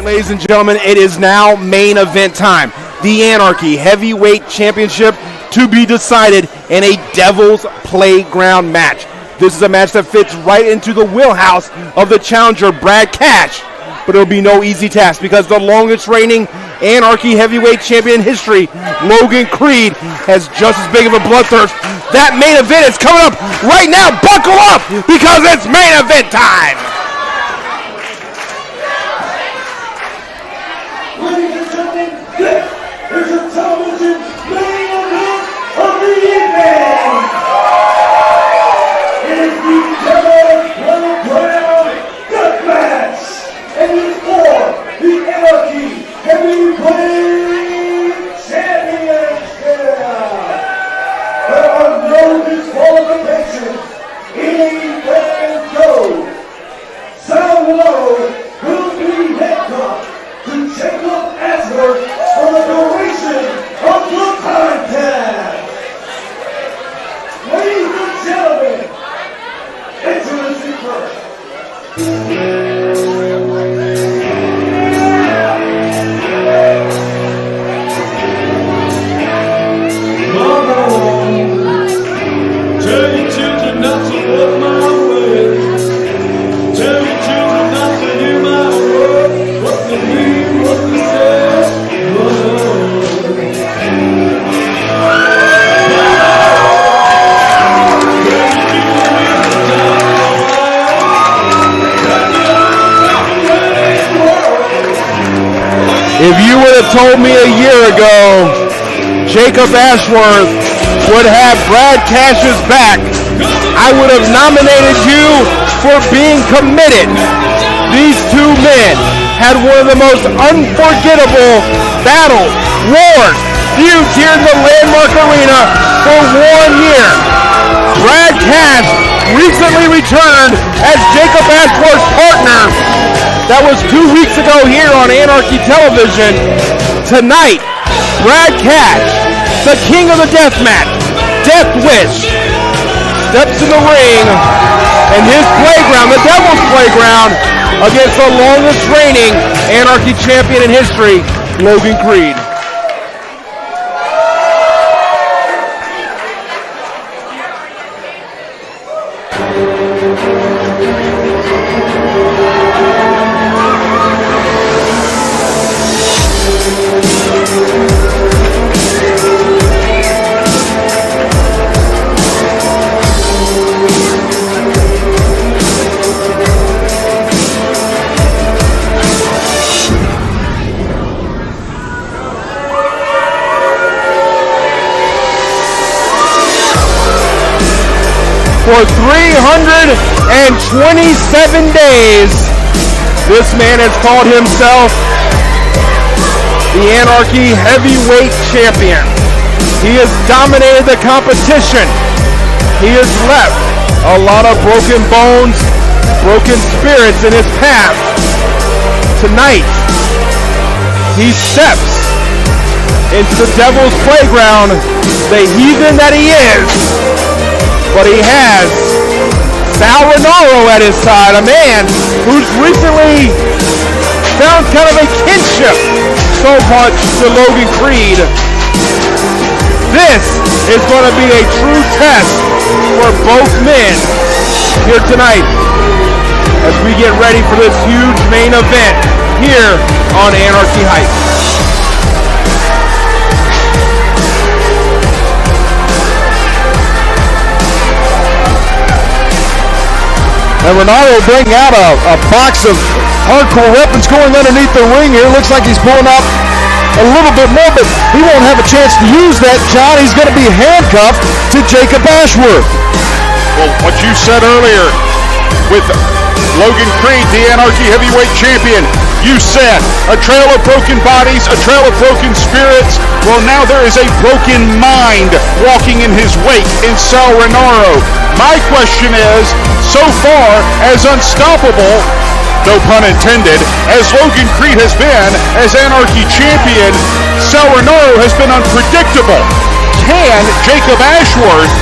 Ladies and gentlemen, it is now main event time. The Anarchy Heavyweight Championship to be decided in a Devil's Playground match. This is a match that fits right into the wheelhouse of the challenger, Brad Cash. But it'll be no easy task because the longest reigning Anarchy Heavyweight Champion in history, Logan Creed, has just as big of a bloodthirst. That main event is coming up right now. Buckle up because it's main event time. Ladies and gentlemen, this is your television main event of the evening. It is the Devil's Playground Death Match, and it is for the Anarchy Heavyweight Championship. There are no disqualifications. Anything goes. Rinauro will be handcuffed to Jacob Ashworth for the duration of the contest. Ladies and gentlemen, introducing first. Tell your children not to walk my way. Tell your children not to hear my word. What they mean, what they say. If you would have told me a year ago Jacob Ashworth would have Brad Cash's back, I would have nominated you for being committed. These two men had one of the most unforgettable battles, wars, feuds here in the Landmark Arena for 1 year. Brad Cash recently returned as Jacob Ashworth's partner. That was 2 weeks ago here on Anarchy Television. Tonight, Brad Cash, the king of the deathmatch, Death Wish, steps in the ring in his playground, the Devil's Playground, against the longest reigning Anarchy champion in history, Logan Creed. For 327 days, this man has called himself the Anarchy Heavyweight Champion. He has dominated the competition. He has left a lot of broken bones, broken spirits in his path. Tonight, he steps into the Devil's Playground, the heathen that he is. But he has Rinauro at his side, a man who's recently found kind of a kinship so much to Logan Creed. This is going to be a true test for both men here tonight as we get ready for this huge main event here on Anarchy Heights. And Rinauro bringing out a box of hardcore weapons going underneath the ring here. Looks like he's pulling out a little bit more, but he won't have a chance to use that, John. He's going to be handcuffed to Jacob Ashworth. Well, what you said earlier with Logan Creed, the Anarchy Heavyweight Champion, you said a trail of broken bodies, a trail of broken spirits. Well, now there is a broken mind walking in his wake in Rinauro. My question is, so far as unstoppable, no pun intended, as Logan Creed has been as Anarchy Champion, Rinauro has been unpredictable. Can Jacob Ashworth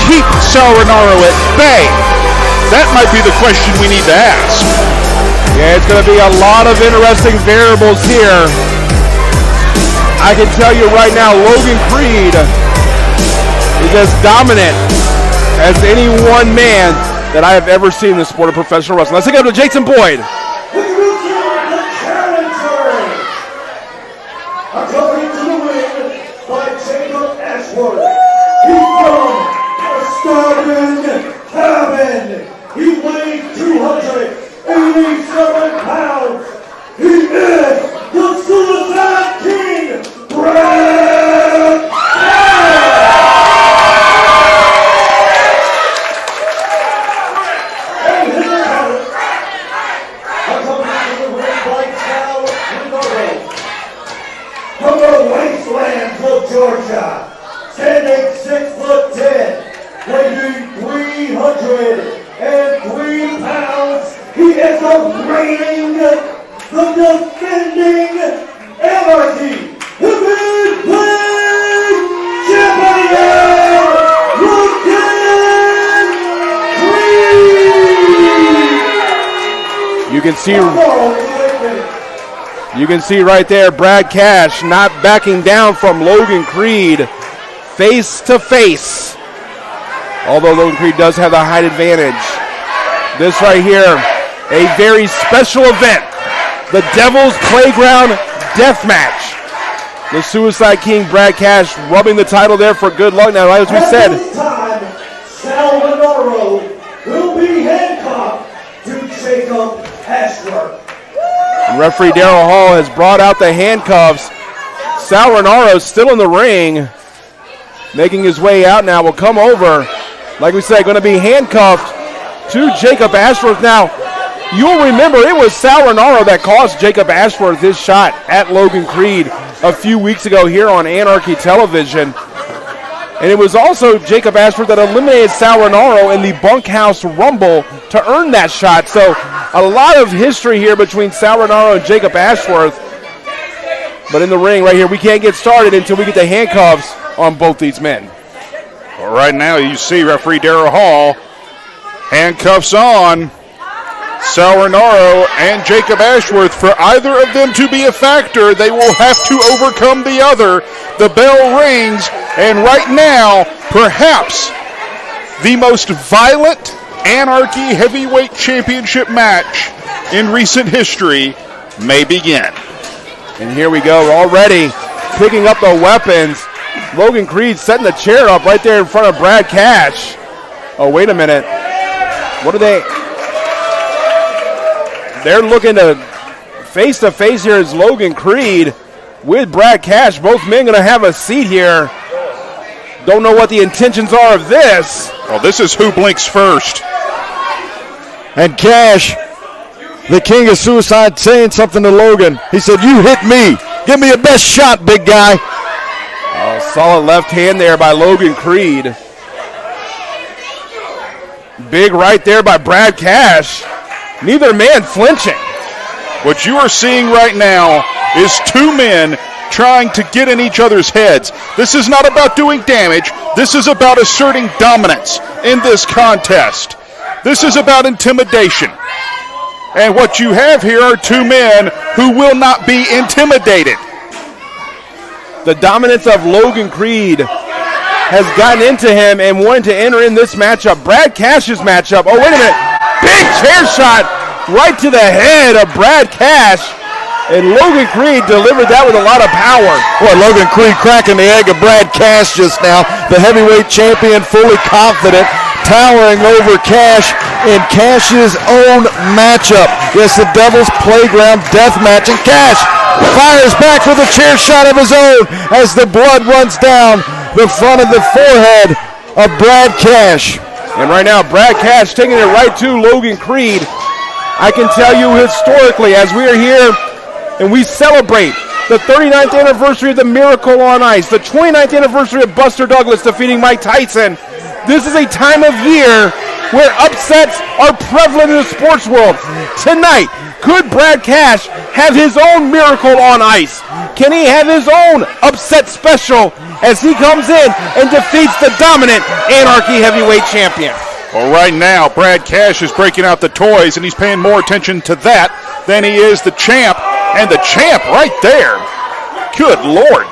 keep Rinauro at bay? That might be the question we need to ask. Yeah, it's going to be a lot of interesting variables here. I can tell you right now, Logan Creed is as dominant as any one man that I have ever seen in the sport of professional wrestling. Let's take it up to Jason Boyd. The challenger, accompanied to the ring by Jacob Ashworth. He's from the Starvin' Cabin. He weighs 287 pounds. He is the Suicide King, Brad. And his opponent, accompanied to the ring by Rinauro. From the wastelands of Georgia, standing 6'10", weighing 303 pounds. He is the reigning, the defending Anarchy Heavyweight Champion, Logan Kreuger. You can see right there Brad Cash not backing down from Logan Creed face to face. Although Logan Creed does have the height advantage. This right here, a very special event. The Devil's Playground Death Match. The Suicide King Brad Cash rubbing the title there for good luck. Now, as we said, this time, Rinauro will be handcuffed to Jacob Ashworth. referee Daryl Hall has brought out the handcuffs. Sal Rinauro still in the ring, making his way out now. Will come over, like we said, going to be handcuffed to Jacob Ashworth. Now, you'll remember it was Sal Rinauro that cost Jacob Ashworth his shot at Logan Creed a few weeks ago here on Anarchy Television. And it was also Jacob Ashworth that eliminated Sal Rinauro in the Bunkhouse Rumble to earn that shot. So a lot of history here between Sal Rinauro and Jacob Ashworth. But in the ring right here, we can't get started until we get the handcuffs on both these men. Well, right now you see referee Daryl Hall, handcuffs on Sal Rinauro and Jacob Ashworth. For either of them to be a factor, they will have to overcome the other. The bell rings, and right now, perhaps the most violent Anarchy Heavyweight Championship match in recent history may begin. And here we go, already picking up the weapons. Logan Creed setting the chair up right there in front of Brad Cash. Oh, wait a minute. What are they? They're looking to face here is Logan Creed with Brad Cash. Both men going to have a seat here. Don't know what the intentions are of this. Well, this is who blinks first. And Cash, the king of suicide, saying something to Logan. He said, "You hit me. Give me your best shot, big guy." Oh, solid left hand there by Logan Creed. Big right there by Brad Cash. Neither man flinching. What you are seeing right now is two men trying to get in each other's heads. This is not about doing damage. This is about asserting dominance in this contest. This is about intimidation. And what you have here are two men who will not be intimidated. The dominance of Logan Creed has gotten into him and wanted to enter in this matchup. Brad Cash's matchup. Oh, wait a minute. Big chair shot right to the head of Brad Cash. And Logan Creed delivered that with a lot of power. Boy, Logan Creed cracking the egg of Brad Cash just now. The heavyweight champion, fully confident, towering over Cash in Cash's own matchup. Yes, the Devil's Playground death match. And Cash fires back with a chair shot of his own as the blood runs down the front of the forehead of Brad Cash. And right now, Brad Cash taking it right to Logan Creed. I can tell you historically, as we are here and we celebrate the 39th anniversary of the Miracle on Ice, the 29th anniversary of Buster Douglas defeating Mike Tyson, this is a time of year where upsets are prevalent in the sports world. Tonight, could Brad Cash have his own Miracle on Ice? Can he have his own upset special as he comes in and defeats the dominant Anarchy Heavyweight Champion? Well, right now, Brad Cash is breaking out the toys, and he's paying more attention to that than he is the champ. And the champ right there. Good Lord.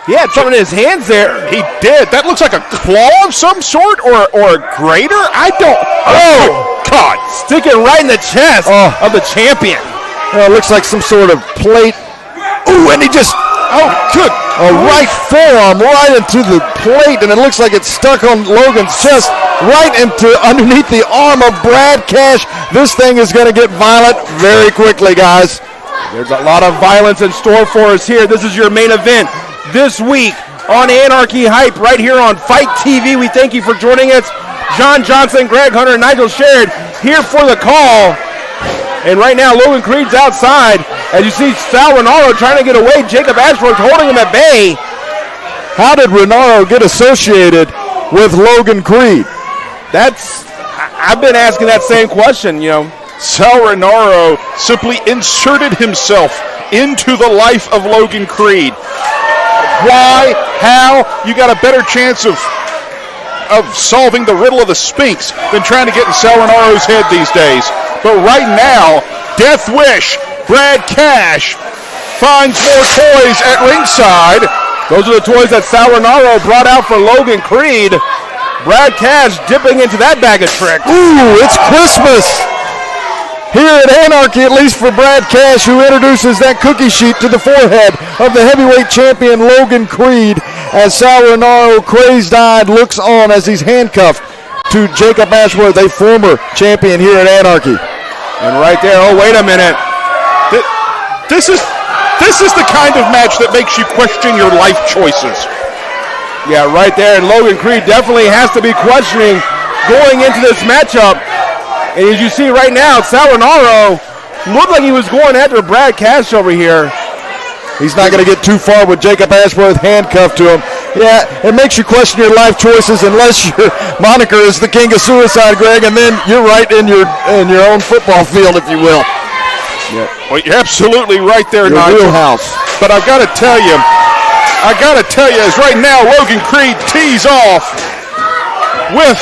He had something in his hands there. He did. That looks like a claw of some sort or a grater. I don't. Oh, God. Sticking right in the chest of the champion. It looks like some sort of plate. Ooh, and he just, Good. a right forearm right into the plate, and it looks like it's stuck on Logan's chest, right into underneath the arm of Brad Cash. This thing is going to get violent very quickly, guys. There's a lot of violence in store for us here. This is your main event this week on Anarchy Hype right here on Fite TV. We thank you for joining us. John Johnson, Greg Hunter, and Nigel Sherrod here for the call. And right now, Logan Creed's outside. As you see, Sal Rinauro trying to get away. Jacob Ashworth holding him at bay. How did Rinauro get associated with Logan Creed? I've been asking that same question, you know. Sal Rinauro simply inserted himself into the life of Logan Creed. Why? How? You got a better chance of solving the riddle of the Sphinx than trying to get in Sal Rinauro's head these days. But right now, Death Wish, Brad Cash finds more toys at ringside. Those are the toys that Sal Rinauro brought out for Logan Creed. Brad Cash dipping into that bag of tricks. Ooh, it's Christmas here at Anarchy, at least for Brad Cash, who introduces that cookie sheet to the forehead of the heavyweight champion Logan Creed, as Sal Rinauro, crazed-eyed, looks on as he's handcuffed to Jacob Ashworth, a former champion here at Anarchy. And right there, oh, wait a minute. This is the kind of match that makes you question your life choices. Yeah, right there, and Logan Creed definitely has to be questioning going into this matchup. And as you see right now, Sal Rinauro looked like he was going after Brad Cash over here. He's not going to get too far with Jacob Ashworth handcuffed to him. Yeah, it makes you question your life choices unless your moniker is the king of suicide, Greg, and then you're right in your own football field, if you will. Yeah. Well, you're absolutely right there, Your Nigel. wheelhouse. But I've got to tell you, as right now Logan Creed tees off with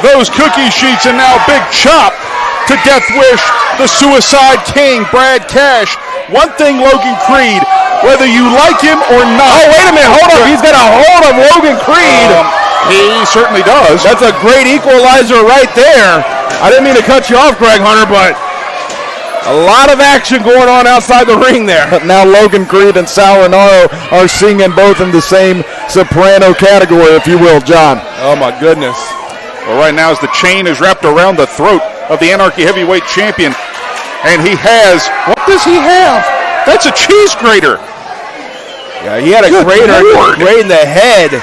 those cookie sheets, and now big chop to Death Wish, the Suicide King, Brad Cash. One thing, Logan Creed, whether you like him or not. Oh, wait a minute, hold up. He's got a hold of Logan Creed. He certainly does. That's a great equalizer right there. I didn't mean to cut you off, Greg Hunter, but a lot of action going on outside the ring there. Now Logan Creed and Sal Rinauro are singing both in the same soprano category, if you will, John. Oh, my goodness. Well, right now as the chain is wrapped around the throat of the Anarchy Heavyweight Champion, and he has, what does he have? That's a cheese grater. Yeah, he had a grater right in the head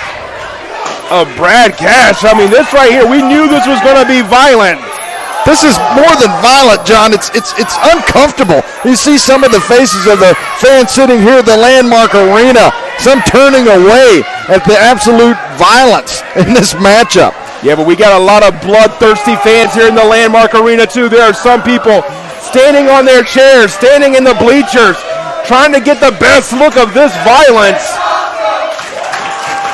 of Brad Cash. I mean, this right here, we knew this was going to be violent. This is more than violent, John. It's uncomfortable. You see some of the faces of the fans sitting here at the Landmark Arena, some turning away at the absolute violence in this matchup. Yeah, but we got a lot of bloodthirsty fans here in the Landmark Arena, too. There are some people standing on their chairs, standing in the bleachers, trying to get the best look of this violence.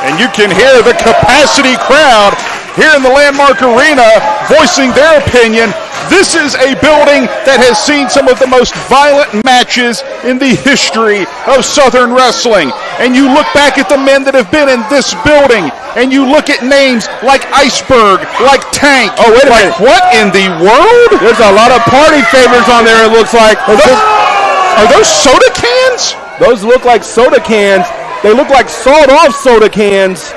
And you can hear the capacity crowd here in the Landmark Arena voicing their opinion. This is a building that has seen some of the most violent matches in the history of Southern wrestling. And you look back at the men that have been in this building, and you look at names like Iceberg, like Tank. Oh, wait a minute. What in the world? There's a lot of party favors on there, it looks like. Are those soda cans? Those look like soda cans. They look like sawed-off soda cans.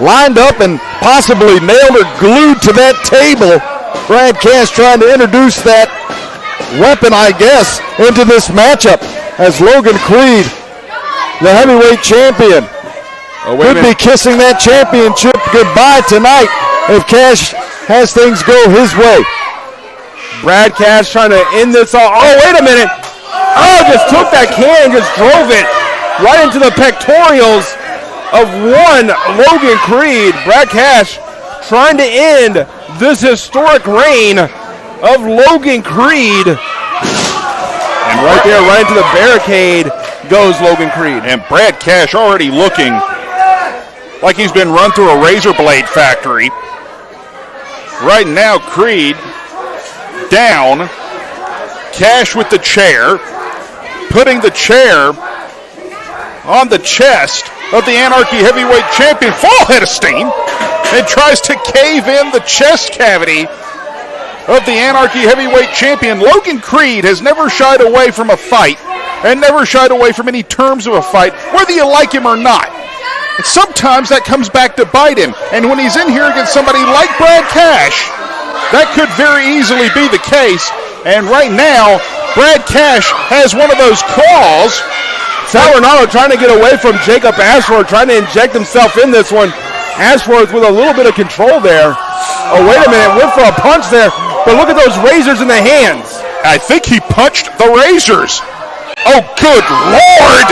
Lined up and possibly nailed or glued to that table. Brad Cash trying to introduce that weapon, I guess, into this matchup as Logan Creed, the heavyweight champion, could be kissing that championship goodbye tonight if Cash has things go his way. Brad Cash trying to end this all. Oh, wait a minute. Oh, just took that can, just drove it right into the pectorials of one Logan Creed. Brad Cash trying to end this historic reign of Logan Creed. And right there, right into the barricade goes Logan Creed. And Brad Cash already looking like he's been run through a razor blade factory. Right now, Creed down Cash with the chair, putting the chair on the chest of the Anarchy Heavyweight Champion, full head of steam, and tries to cave in the chest cavity of the Anarchy Heavyweight Champion. Logan Creed has never shied away from a fight and never shied away from any terms of a fight, whether you like him or not. And sometimes that comes back to bite him. And when he's in here against somebody like Brad Cash, that could very easily be the case. And right now, Brad Cash has one of those claws. Rinauro trying to get away from Jacob Ashworth, trying to inject himself in this one. Ashworth with a little bit of control there. Oh, wait a minute, went for a punch there. But look at those razors in the hands. I think he punched the razors. Oh, good Lord!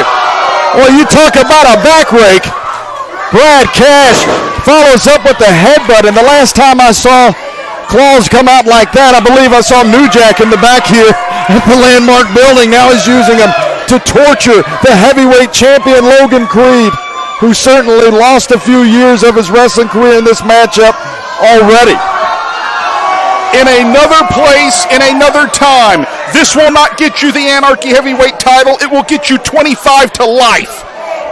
Well, you talk about a back rake. Brad Cash follows up with the headbutt, and the last time I saw claws come out like that, I believe I saw New Jack in the back here at the Landmark building. Now he's using them to torture the heavyweight champion Logan Creed, who certainly lost a few years of his wrestling career in this matchup already. In another place, in another time, this will not get you the Anarchy Heavyweight title. It will get you 25 to life.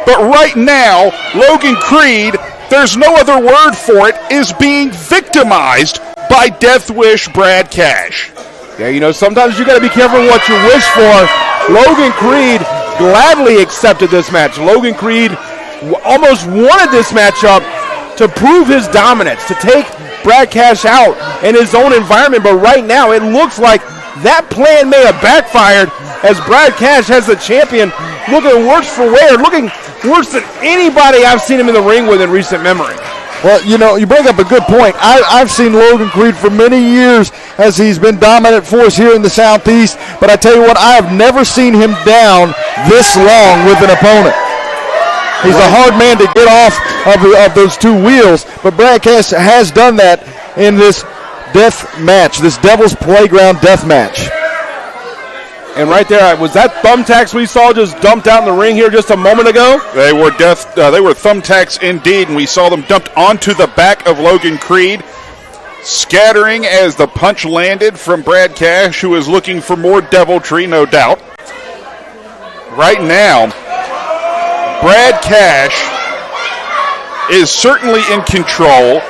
But right now, Logan Creed, there's no other word for it, is being victimized by Death Wish Brad Cash. Yeah, you know, sometimes you got to be careful what you wish for. Logan Creed gladly accepted this match. Logan Creed almost wanted this matchup to prove his dominance, to take Brad Cash out in his own environment. But right now, it looks like that plan may have backfired, as Brad Cash has the champion looking worse for wear, looking worse than anybody I've seen him in the ring with in recent memory. Well, you know, you bring up a good point. I've seen Logan Creed for many years as he's been dominant force here in the Southeast, but I tell you what, I have never seen him down this long with an opponent. He's a hard man to get off of those two wheels, but Brad Cash has done that in this death match, this Devil's Playground death match. And right there, was that thumbtacks we saw just dumped out in the ring here just a moment ago? They were thumbtacks indeed, and we saw them dumped onto the back of Logan Creed, scattering as the punch landed from Brad Cash, who is looking for more deviltry, no doubt. Right now, Brad Cash is certainly in control.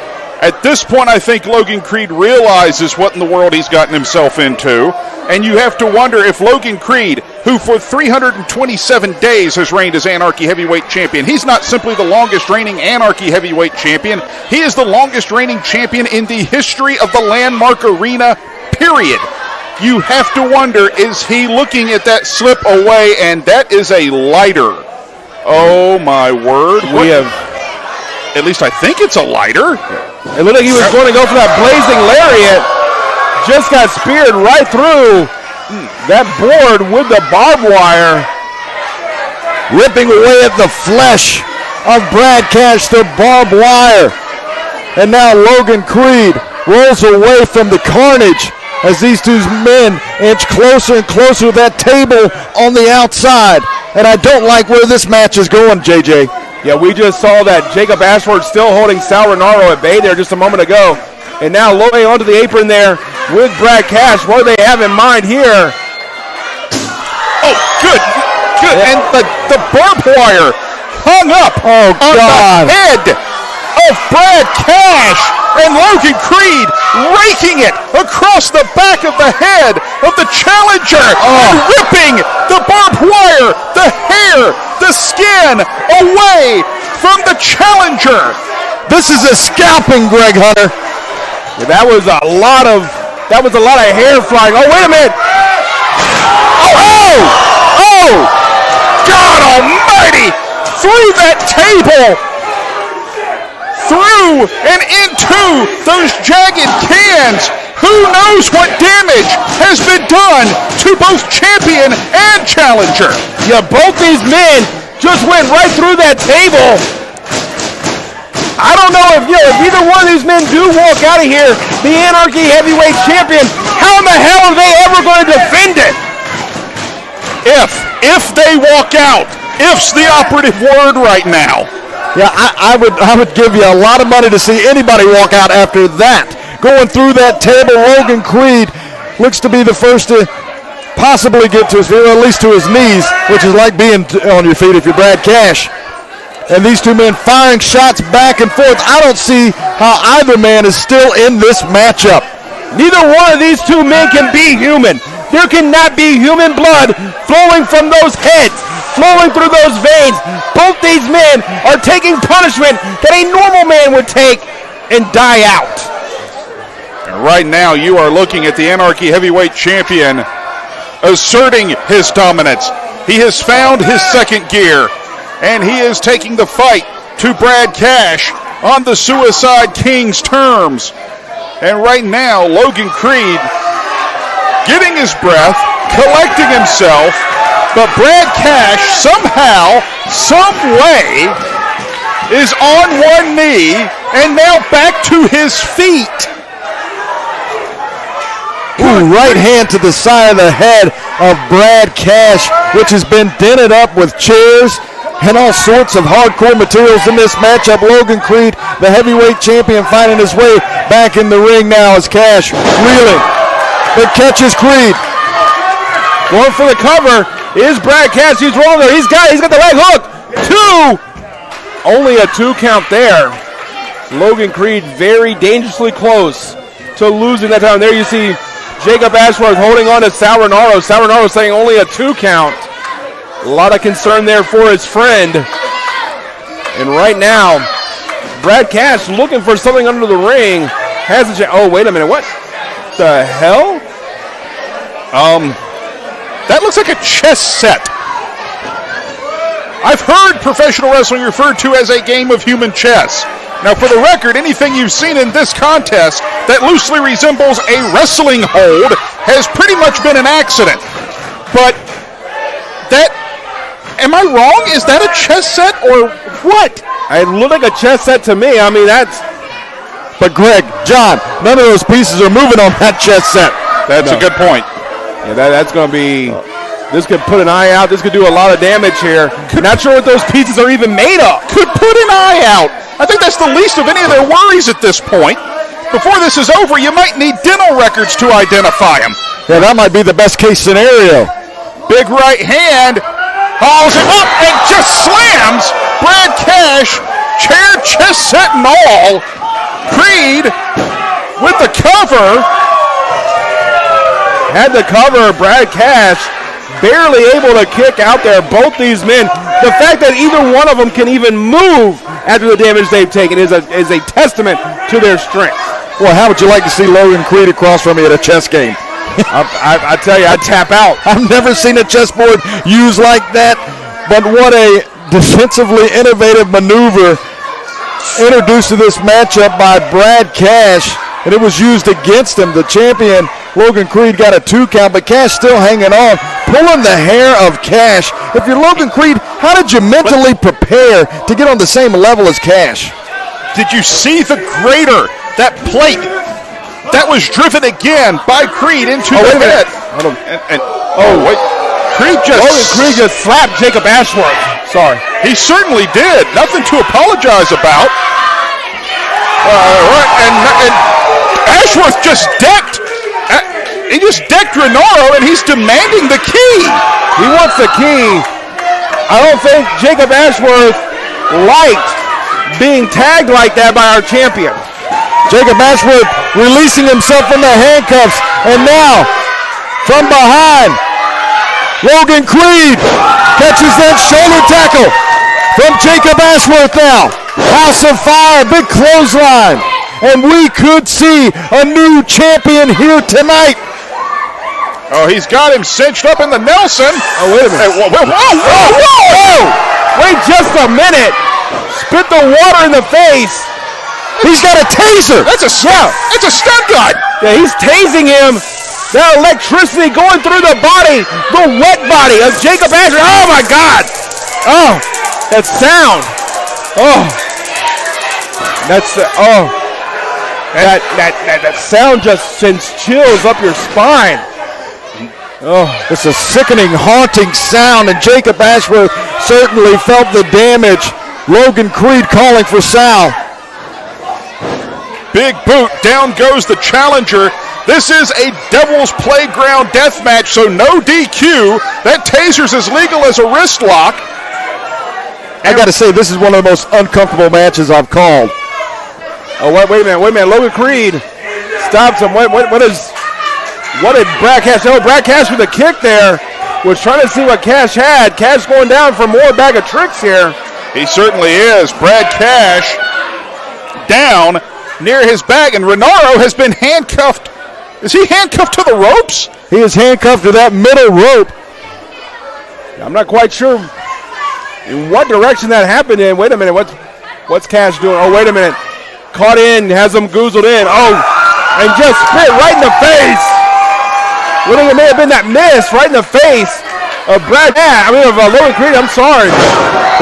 At this point, I think Logan Creed realizes what in the world he's gotten himself into. And you have to wonder if Logan Creed, who for 327 days has reigned as Anarchy Heavyweight Champion, he's not simply the longest reigning Anarchy Heavyweight Champion, he is the longest reigning champion in the history of the Landmark Arena, period. You have to wonder, is he looking at that slip away, and that is a lighter. Oh my word. At least I think it's a lighter. It looked like he was going to go for that blazing lariat. Just got speared right through that board with the barbed wire. Ripping away at the flesh of Brad Cash, the barbed wire. And now Logan Creed rolls away from the carnage as these two men inch closer and closer to that table on the outside. And I don't like where this match is going, JJ. Yeah, we just saw that Jacob Ashworth still holding Rinauro at bay there just a moment ago. And now Logan onto the apron there with Brad Cash. What do they have in mind here? Oh, good. Yeah. And the barbed wire hung up on the head of Brad Cash. And Logan Creed raking it across the back of the head of the challenger. And ripping the barbed wire, the hair, the skin away from the challenger. This is a scalping, Greg Hunter. Yeah, that was a lot of hair flying. Oh, wait a minute. Oh! God almighty! Through that table! Through and into those jagged cans! Who knows what damage has been done to both champion and challenger? Yeah, both these men just went right through that table. I don't know if either one of these men do walk out of here the Anarchy Heavyweight Champion, how in the hell are they ever going to defend it? If they walk out, if's the operative word right now. Yeah, I would give you a lot of money to see anybody walk out after that. Going through that table, Logan Creed looks to be the first to possibly get to his feet, or at least to his knees, which is like being on your feet if you're Brad Cash. And these two men firing shots back and forth. I don't see how either man is still in this matchup. Neither one of these two men can be human. There cannot be human blood flowing from those heads, flowing through those veins. Both these men are taking punishment that a normal man would take and die out. And right now you are looking at the Anarchy Heavyweight Champion asserting his dominance. He has found his second gear, and he is taking the fight to Brad Cash on the Suicide King's terms. And right now, Logan Creed getting his breath, collecting himself, but Brad Cash somehow, some way, is on one knee and now back to his feet. Ooh, right hand to the side of the head of Brad Cash, which has been dented up with chairs and all sorts of hardcore materials in this matchup. Logan Creed, the heavyweight champion, finding his way back in the ring now as Cash reeling, but catches Creed. Going for the cover is Brad Cash. He's rolling there. He's got the leg hook. 2. Only a 2 count there. Logan Creed very dangerously close to losing that time. There you see Jacob Ashworth holding on to Sal Rinauro. Sal Rinauro saying only a 2 count. A lot of concern there for his friend. And right now, Brad Cash looking for something under the ring. Has a chance. Oh, wait a minute. What the hell? That looks like a chess set. I've heard professional wrestling referred to as a game of human chess. Now, for the record, anything you've seen in this contest that loosely resembles a wrestling hold has pretty much been an accident. But that, am I wrong? Is that a chess set or what? It looked like a chess set to me. I mean, that's... But Greg, John, none of those pieces are moving on that chess set. That's a good point. Yeah, that's going to be... This could put an eye out. This could do a lot of damage here. Not sure what those pieces are even made of. Could put an eye out. I think that's the least of any of their worries at this point. Before this is over, you might need dental records to identify them. Yeah, that might be the best case scenario. Big right hand, hauls it up and just slams Brad Cash, chair, chest set and all. Creed with the cover. Had the cover, Brad Cash barely able to kick out there. Both these men, the fact that either one of them can even move after the damage they've taken is a testament to their strength. Well, how would you like to see Logan Creed across from me at a chess game? I tell you, I'd tap out. I've never seen a chessboard used like that, but what a defensively innovative maneuver introduced to this matchup by Brad Cash, and it was used against him. The champion, Logan Creed, got a 2 count, but Cash still hanging on, pulling the hair of Cash. If you're Logan Creed, how did you mentally prepare to get on the same level as Cash? Did you see the grater, that plate that was driven again by Creed into the head? Wait. Logan Creed just slapped Jacob Ashworth. Sorry. He certainly did. Nothing to apologize about. And Ashworth just decked. He just decked Rinauro, and he's demanding the key. He wants the key. I don't think Jacob Ashworth liked being tagged like that by our champion. Jacob Ashworth releasing himself from the handcuffs, and now from behind, Logan Creed catches that shoulder tackle from Jacob Ashworth now. House of Fire, big clothesline, and we could see a new champion here tonight. Oh, he's got him cinched up in the Nelson. Oh, wait a minute. Whoa! Wait just a minute. Spit the water in the face. He's got a taser. It's a stun gun. Yeah, he's tasing him. That electricity going through the body, the wet body of Jacob Ashworth. Oh my God. Oh, that sound. Oh. That sound just sends chills up your spine. Oh, it's a sickening, haunting sound, and Jacob Ashworth certainly felt the damage. Logan Creed calling for Sal. Big boot. Down goes the challenger. This is a Devil's Playground death match, so no DQ. That taser's as legal as a wrist lock. I got to say, this is one of the most uncomfortable matches I've called. Oh, wait a minute. Logan Creed stops him. What did Brad Cash? Oh, Brad Cash with a kick there. Was trying to see what Cash had. Cash going down for more bag of tricks here. He certainly is. Brad Cash down near his bag, and Rinauro has been handcuffed. Is he handcuffed to the ropes? He is handcuffed to that middle rope. I'm not quite sure in what direction that happened in. Wait a minute. What's Cash doing? Oh, wait a minute. Caught in, has him goozled in. Oh, and just spit right in the face. Well, it may have been that miss right in the face of Logan Creed. I'm sorry.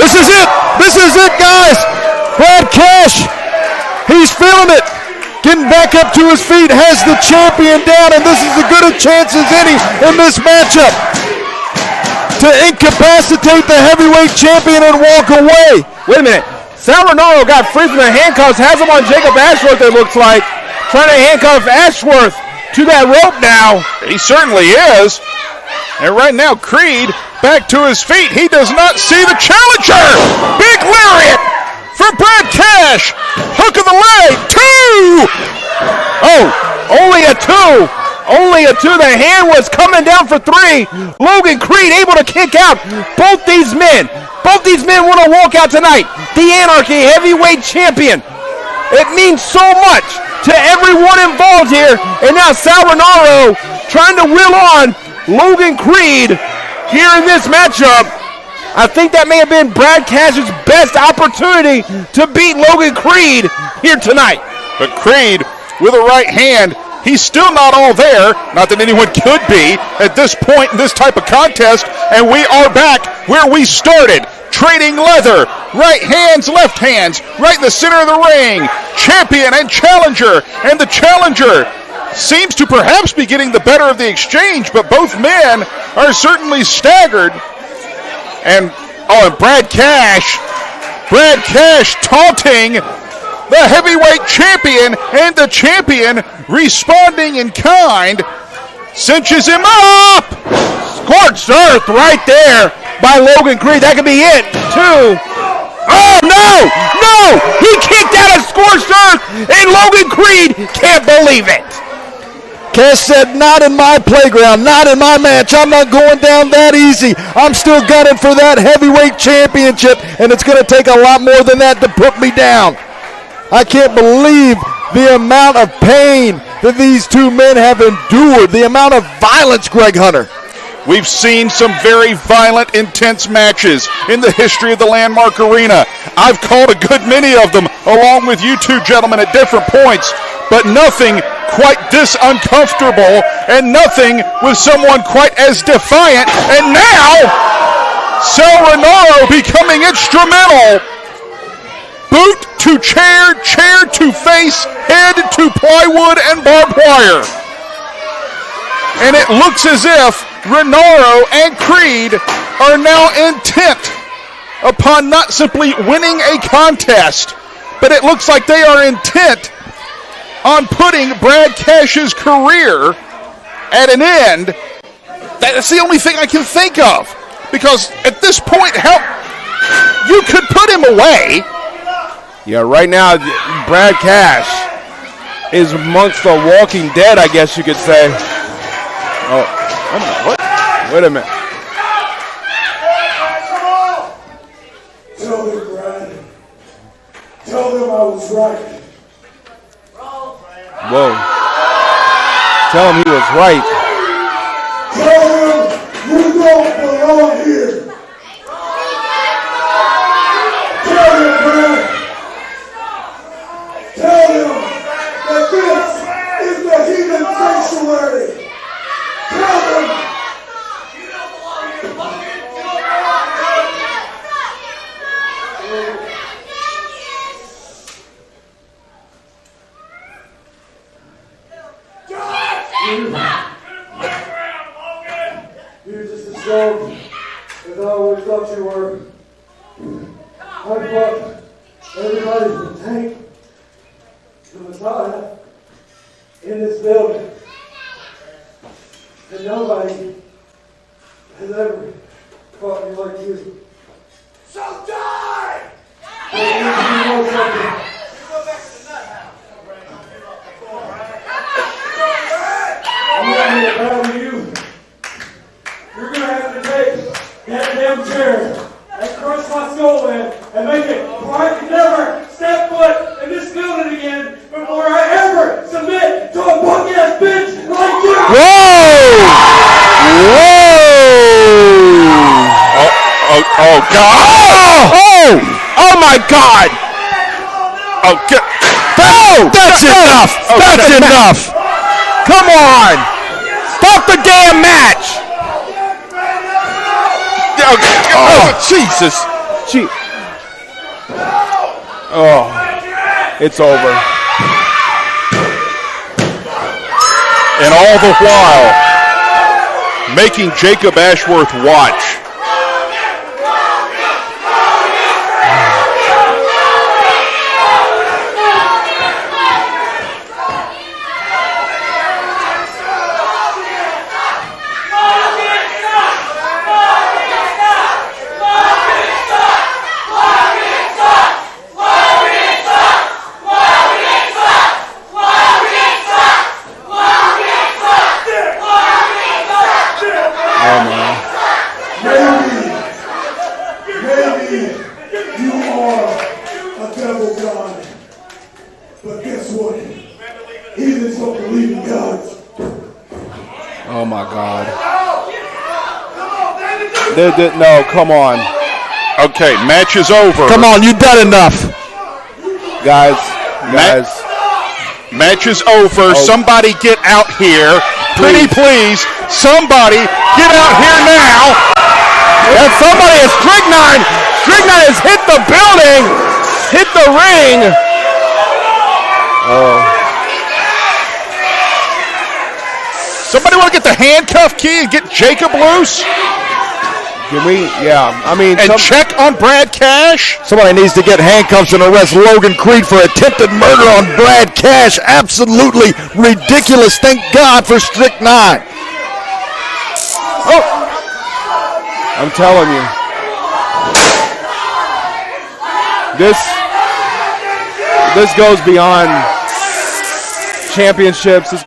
This is it. This is it, guys. Brad Cash, he's feeling it. Getting back up to his feet, has the champion down, and this is as good a chance as any in this matchup to incapacitate the heavyweight champion and walk away. Wait a minute. Sal Rinauro got free from the handcuffs, has him on Jacob Ashworth, it looks like. Trying to handcuff Ashworth to that rope now. He certainly is. And right now, Creed back to his feet. He does not see the challenger. Big lariat for Brad Cash. Hook of the leg. 2. Oh, only a 2. Only a 2. The hand was coming down for 3. Logan Creed able to kick out both these men. Both these men want to walk out tonight. The Anarchy heavyweight champion. It means so much to everyone involved here. And now Sal Rinauro trying to will on Logan Creed here in this matchup. I think that may have been Brad Cash's best opportunity to beat Logan Creed here tonight. But Creed with a right hand, he's still not all there. Not that anyone could be at this point in this type of contest. And we are back where we started. Trading leather. Right hands, left hands. Right in the center of the ring. Champion and challenger. And the challenger seems to perhaps be getting the better of the exchange, but both men are certainly staggered. And Brad Cash taunting the heavyweight champion, and the champion responding in kind, cinches him up. Scorched Earth right there by Logan Creed. That could be it, too. Oh, no! He kicked out of Scorched Earth, and Logan Creed can't believe it. Cash said, not in my playground, not in my match. I'm not going down that easy. I'm still gunning for that heavyweight championship, and it's going to take a lot more than that to put me down. I can't believe the amount of pain that these two men have endured, the amount of violence, Greg Hunter. We've seen some very violent, intense matches in the history of the Landmark Arena. I've called a good many of them, along with you two gentlemen at different points, but nothing quite this uncomfortable, and nothing with someone quite as defiant. And now, Sal Rinauro becoming instrumental. Boot to chair, chair to face, head to plywood and barbed wire. And it looks as if Rinauro and Creed are now intent upon not simply winning a contest, but it looks like they are intent on putting Brad Cash's career at an end. That's the only thing I can think of. Because at this point, you could put him away. Yeah, right now, Brad Cash is amongst the walking dead, I guess you could say. Oh, what? Wait a minute. Tell them, Brad. Tell them I was right. Whoa. Tell him he was right. Tell them you don't belong here. Tell them, Brad. Tell them that this is the heathen sanctuary. Tell them. You're just as strong as I always thought you were. I fought everybody from Tank to Messiah in this building. nobody has ever fought me like you. So die! I'm going to battle you. You're going to have to take that damn chair and crush my skull in and make it where I can never step foot in this building again before I ever submit to a punk-ass bitch like you! Whoa! Oh, God. Oh my God! Oh, God. That's enough! That's enough! Come on! Stop the damn match! Oh, Jesus. Oh, it's over. And all the while, making Jacob Ashworth watch. Maybe you are a devil god, but guess what? Heathens don't believe in gods. Oh my God. No, come on. Okay, match is over. Come on, you've done enough. Guys. Match is over. Somebody get out here. Pretty please. Somebody get out here now. And somebody is Strychnine. Strychnine has hit the building. Hit the ring. Somebody want to get the handcuff key and get Jacob loose? Can we? Yeah. I mean, And check on Brad Cash? Somebody needs to get handcuffs and arrest Logan Creed for attempted murder on Brad Cash. Absolutely ridiculous. Thank God for Strychnine. Oh, I'm telling you, this goes beyond championships. This